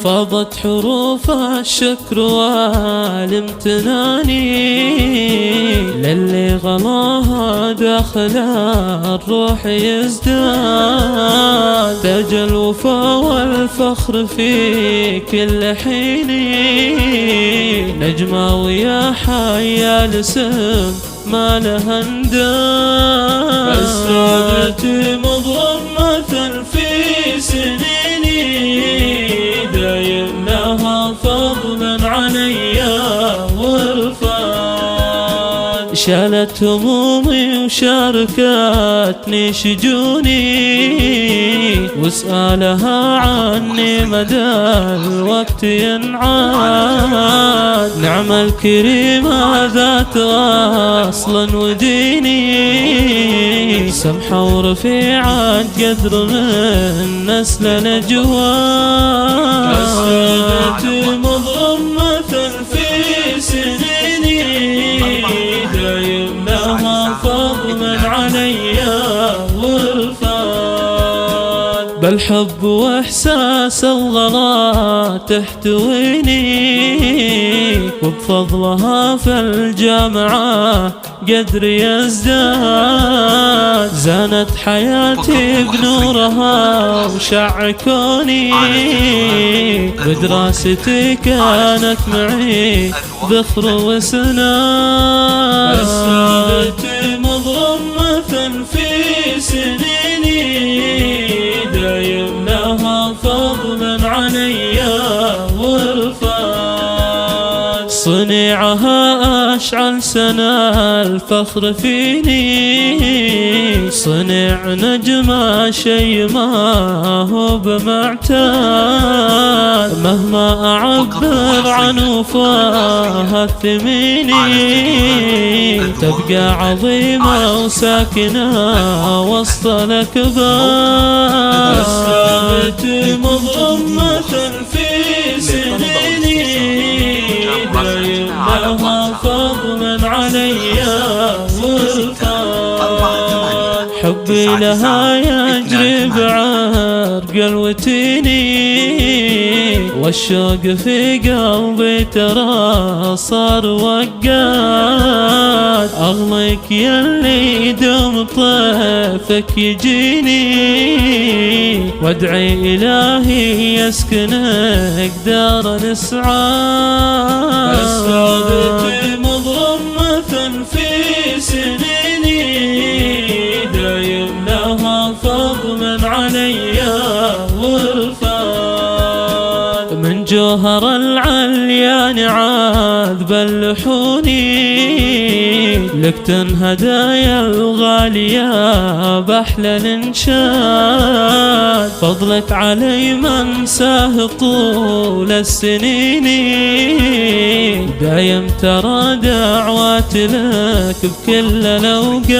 فاضت حروف الشكر والامتنان للي غلاها داخل الروح يزداد، تاج الوفا والفخر في كل حين، نجمة ويا حيا الاسم ما لها انداد. السادة مضمة في سنيني دايم لها فضلا علي وارفاد، شالت همومي وشاركتني شجوني، واسألها عني مدى الوقت ينعاد. نعم الكريمة ذات أصل وديني، سمحة ورفيعة قدر من نسل نجواد. السادة مضمة في سنيني دايم لها فضلا علي وارفاد، بالحب واحساس الغلا تحتويني، وبفضلها في الجامعة قدري يزداد. زانت حياتي بنورها وشع كوني، بدراستي كانت معي ذخر وسناد. السادة مضمة في سنيني دايم لها فضلا علي وارفاد، صنيعها أشعل سنة الفخر فيني، صنع نجمة شي ما هو بمعتاد، مهما أعبر عن وفاها الثميني، تبقى عظيمة وساكنة وسط الأكباد. السادة مضمة في سنيني دايم لها فضلا علي وارفاد، حبي لها يجري بعرق الوتيني، والشوق في قلبي ترى صار وقاد. أغليك يلي دوم طيفك يجيني، وادعي إلهي يسكنك دار الإسعاد. السادة مضمة في سنيني دايم لها فضلا علي وارفاد، من جوهر العليان عذب اللحوني، لك هدايا الغالية بأحلى الإنشاد، فضلك علي من ساه طول السنين، دايم ترى دعوات لك بكل الأوقات.